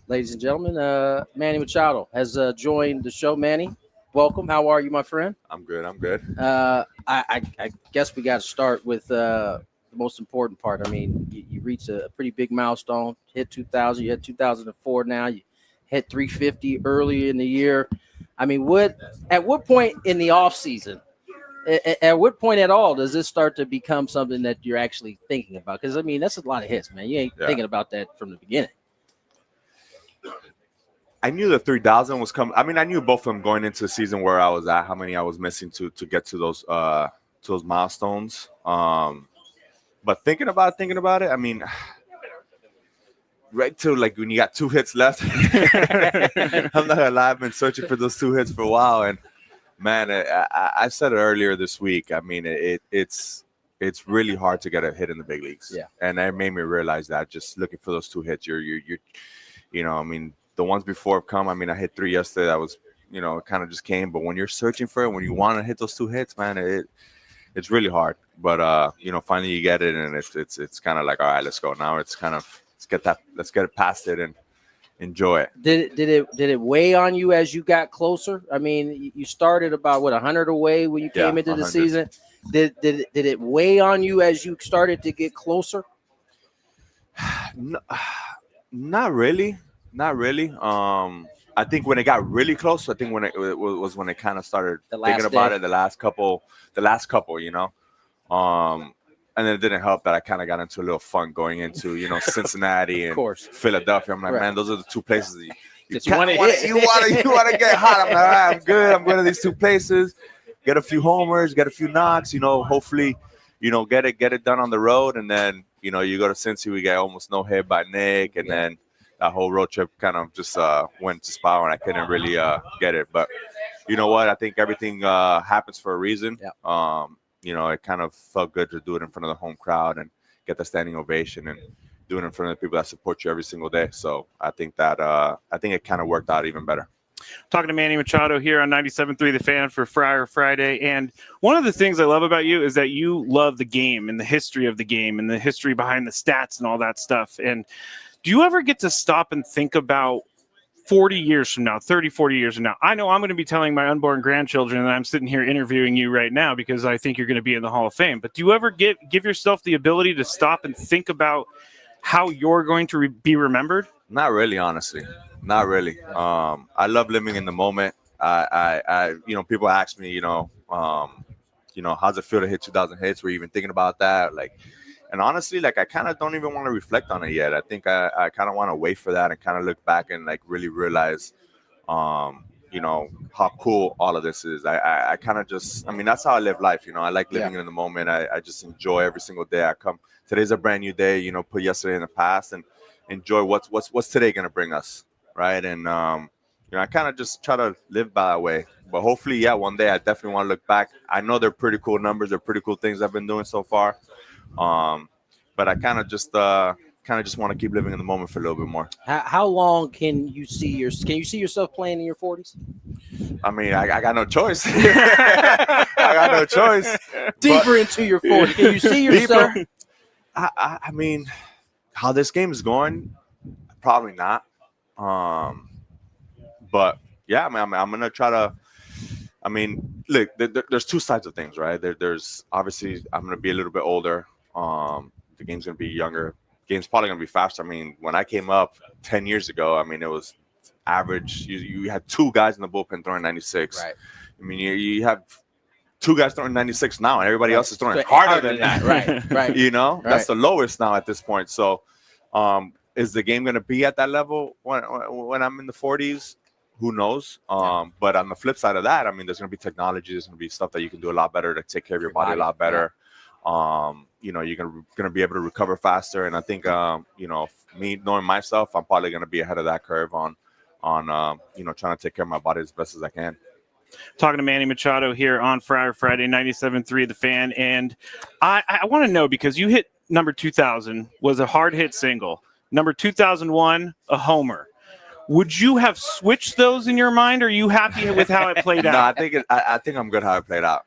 ladies and gentlemen. Manny Machado has joined the show. Manny, welcome. How are you, my friend? I'm good. I'm good. I guess we got to start with the most important part. I mean, you reached a pretty big milestone, hit 2,000. You had 2004 now. You hit 350 earlier in the year. I mean, at what point in the off season, at what point at all does this start to become something that you're actually thinking about? Because, I mean, that's a lot of hits, man. You ain't thinking about that from the beginning. I knew the 3,000 was coming. I mean, I knew both of them going into the season where I was at, how many I was missing to get to those milestones. But thinking about it, I mean, right to like when you got 2 hits left. I'm not gonna lie, I've been searching for those 2 hits for a while, and man, I said it earlier this week. I mean, it's really hard to get a hit in the big leagues. Yeah. And that made me realize that just looking for those 2 hits, you're I mean, the ones before have come. I mean, I hit 3 yesterday. That was, it kind of just came. But when you're searching for it, when you want to hit those 2 hits, man, it's really hard. But finally you get it, and it's kind of like, all right, let's go. Now it's kind of let's get it past it and enjoy it. Did it weigh on you as you got closer? I mean, you started about 100 away when you came into the 100. season. Did it weigh on you as you started to get closer? No, not really. I think when it got really close, I think when it was when it kind of started thinking about it, the last couple, and then it didn't help that I kind of got into a little fun going into, Cincinnati and Philadelphia. I'm like, man, those are the 2 places that you want to get hot. I'm like, all right, I'm good. I'm going to these 2 places, get a few homers, get a few knocks, hopefully, get it done on the road. And then, you go to Cincy, we get almost no hit by Nick. And then that whole road trip kind of just went to spot, and I couldn't really get it. But you know what? I think everything happens for a reason. Yeah. It kind of felt good to do it in front of the home crowd and get the standing ovation and do it in front of the people that support you every single day. So I think that it kind of worked out even better. Talking to Manny Machado here on 97.3 The Fan for Friar Friday. And one of the things I love about you is that you love the game and the history of the game and the history behind the stats and all that stuff. And do you ever get to stop and think about 40 years from now, 30, 40 years from now? I know I'm going to be telling my unborn grandchildren that I'm sitting here interviewing you right now because I think you're going to be in the Hall of Fame. But do you ever give yourself the ability to stop and think about how you're going to be remembered? Not really, honestly. Not really. I love living in the moment. I people ask me, how's it feel to hit 2,000 hits? Were you even thinking about that? And honestly, I kind of don't even want to reflect on it yet. I think I kind of want to wait for that and kind of look back and really realize, how cool all of this is. I kind of that's how I live life. I like living in the moment. I just enjoy every single day. I come. Today's a brand new day. Put yesterday in the past and enjoy what's today going to bring us, right? And I kind of just try to live by that way. But hopefully, one day I definitely want to look back. I know they're pretty cool numbers. They're pretty cool things I've been doing so far. But I kind of just want to keep living in the moment for a little bit more. How long can you see yourself playing in your 40s? I mean, I got no choice. I got no choice. Deeper into your 40s, can you see yourself? I mean, how this game is going, probably not. But yeah, I mean, I'm gonna try to. I mean, look, there's 2 sides of things, right? There's obviously I'm gonna be a little bit older. The game's gonna be younger. Game's probably gonna be faster. I mean, when I came up 10 years ago, I mean, it was average. You had 2 guys in the bullpen throwing 96. Right. I mean, you have 2 guys throwing 96 now, and everybody else is throwing harder than that. Right. Right. That's the lowest now at this point. So, is the game gonna be at that level when I'm in the 40s? Who knows? But on the flip side of that, I mean, there's going to be technology. There's going to be stuff that you can do a lot better to take care of your body a lot better. You're going to be able to recover faster. And I think, me knowing myself, I'm probably going to be ahead of that curve on trying to take care of my body as best as I can. Talking to Manny Machado here on Friday 97.3 The Fan. And I want to know, because you hit number 2,000 was a hard hit single. Number 2001, a homer. Would you have switched those in your mind? Or are you happy with how it played out? No, I think I'm good how it played out.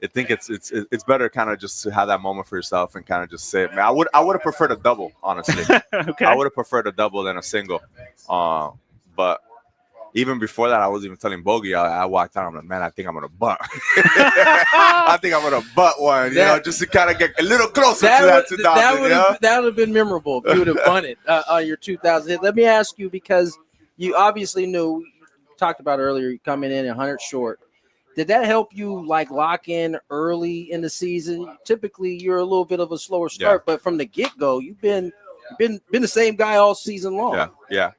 I think it's better kind of just to have that moment for yourself and kind of just sit. Man, I would have preferred a double, honestly. Okay. I would have preferred a double than a single. But even before that, I was even telling Bogey. I walked out. I'm like, man, I think I'm gonna butt. I think I'm gonna butt one. Just to kind of get a little closer to that 2000. That would have been memorable if you would have bunted on your 2000 hit. Let me ask you, because you obviously knew, you talked about earlier, coming in 100 short. Did that help you like lock in early in the season? Typically, you're a little bit of a slower start, but from the get go, you've been the same guy all season long. Yeah.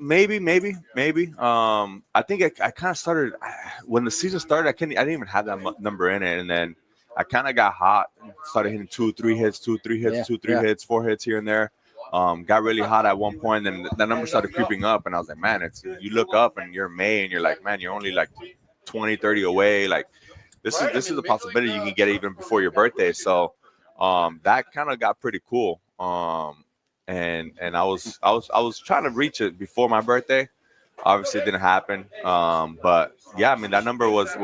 Maybe. I think I kind of started when the season started. I didn't even have that number in it, and then I kind of got hot and started hitting 2-3 hits, 2-3 hits, 2-3 hits, 4 hits here and there. Got really hot at one point, and that number started creeping up, and I was like, man, you look up and you're May, and you're like, man, you're only like 20, 30 away. Like this is a possibility you can get even before your birthday. So that kind of got pretty cool. And I was trying to reach it before my birthday. Obviously, it didn't happen. But yeah, I mean, that number was.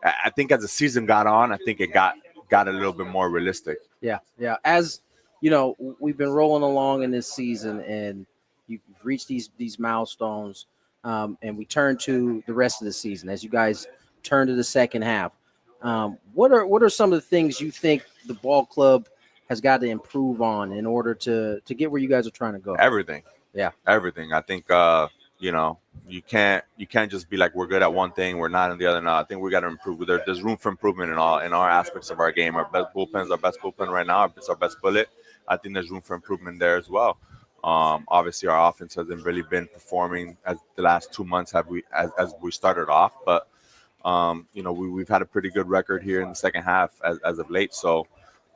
I think as the season got on, I think it got a little bit more realistic. Yeah. As you know, we've been rolling along in this season, and you've reached these milestones, and we turn to the rest of the season as you guys turn to the second half. What are some of the things you think the ball club has got to improve on in order to get where you guys are trying to go? Everything. Yeah. Everything. I think you can't just be like we're good at one thing, we're not in the other. No, I think we got to improve. There's room for improvement in all aspects of our game. Our best bullpen is our best bullpen right now. It's our best bullet. I think there's room for improvement there as well. Obviously, our offense hasn't really been performing as the last 2 months as we started off, but we've had a pretty good record here in the second half as of late. So.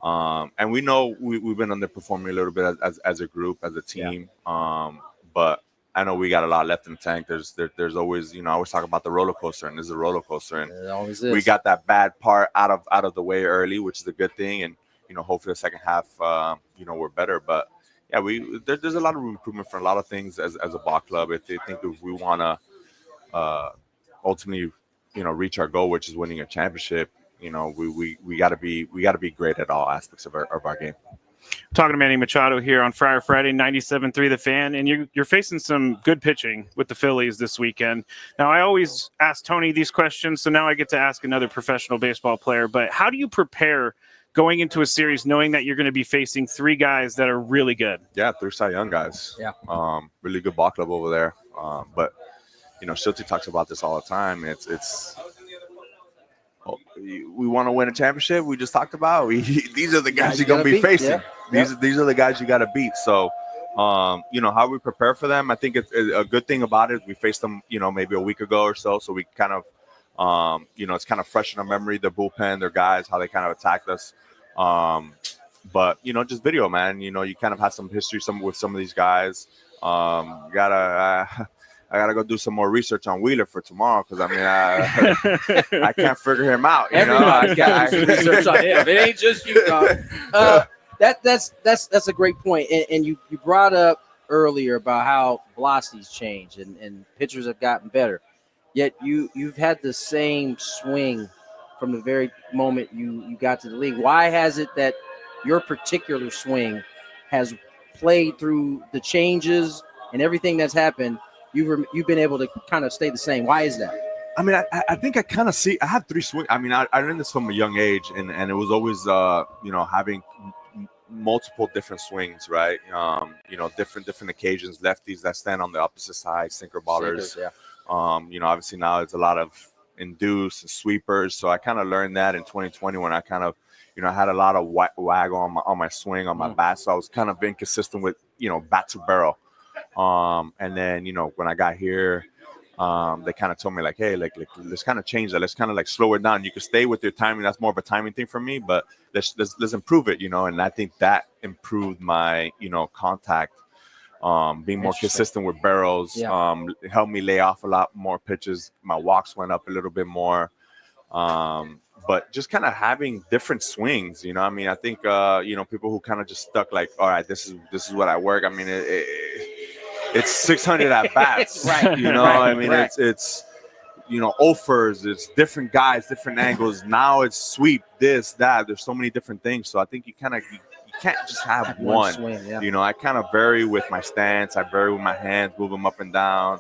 And we know we've been underperforming a little bit as a group, as a team. Yeah. But I know we got a lot left in the tank. There's always, I always talk about the roller coaster, and this is a roller coaster. And it always is. We got that bad part out of the way early, which is a good thing. And, hopefully the second half, we're better. But yeah, there's a lot of improvement for a lot of things as a ball club. If we want to ultimately, reach our goal, which is winning a championship, we got to be great at all aspects of our game. Talking to Manny Machado here on Friar Friday, 97.3 The Fan, and you're facing some good pitching with the Phillies this weekend. Now, I always ask Tony these questions, so now I get to ask another professional baseball player. But how do you prepare going into a series knowing that you're going to be facing 3 guys that are really good? Yeah, 3 Cy Young guys. Yeah. Really good ball club over there. But Shilty talks about this all the time. It's we want to win a championship. We just talked about. These are the guys you're gonna be facing. Yeah. These are the guys you got to beat. So, how we prepare for them. I think it's a good thing about it. We faced them, maybe a week ago or so. So we kind of, it's kind of fresh in our memory. Their bullpen, their guys, how they kind of attacked us. But just video, man. You kind of had some history with some of these guys. I gotta go do some more research on Wheeler for tomorrow because I can't figure him out. Everybody got research on him. It ain't just you, dog. That's a great point. And you brought up earlier about how velocities change and pitchers have gotten better. Yet you've had the same swing from the very moment you got to the league. Why has it that your particular swing has played through the changes and everything that's happened? You've been able to kind of stay the same. Why is that? I mean, I think I kind of see. I have 3 swings. I mean, I learned this from a young age, and it was always having multiple different swings, right? Different occasions. Lefties that stand on the opposite side, sinker ballers. Yeah. Obviously now it's a lot of induce and sweepers. So I kind of learned that in 2020 when I kind of I had a lot of wag on my swing on my bat. So I was kind of being consistent with bat to barrel. And then, when I got here, they kind of told me like, hey, like let's kind of change that. Let's kind of like slow it down. You can stay with your timing. That's more of a timing thing for me, but let's improve it, and I think that improved my, contact, being more consistent with barrels, it helped me lay off a lot more pitches. My walks went up a little bit more. But just kind of having different swings, I mean, I think, people who kind of just stuck like, all right, this is what I work. I mean, it's 600 at bats, right? I mean, right. it's offers, it's different guys, different angles. Now it's sweep, this, that. There's so many different things. So I think you can't just have one. Swing, yeah. I kind of vary with my stance. I vary with my hands, move them up and down.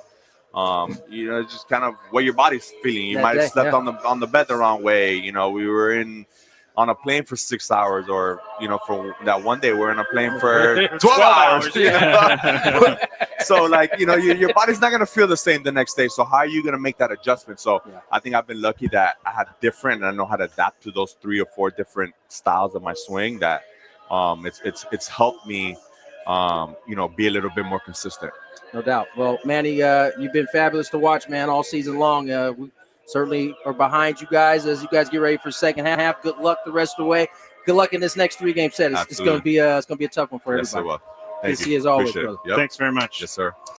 It's just kind of what your body's feeling. You might have slept on the bed the wrong way. We were on a plane for 6 hours, or for that one day we're on a plane for 12 hours. So your body's not gonna feel the same the next day. So how are you gonna make that adjustment? So I think I've been lucky that I have different, and I know how to adapt to those 3 or 4 different styles of my swing. That it's helped me be a little bit more consistent. No doubt. Well, Manny, you've been fabulous to watch, man, all season long. We certainly are behind you guys as you guys get ready for second half. Good luck the rest of the way. Good luck in this next 3-game set. It's going to be a tough one for everybody. Yes, sir. Well, thank you. Good to see you as always, Appreciate brother. Yep. Thanks very much. Yes, sir.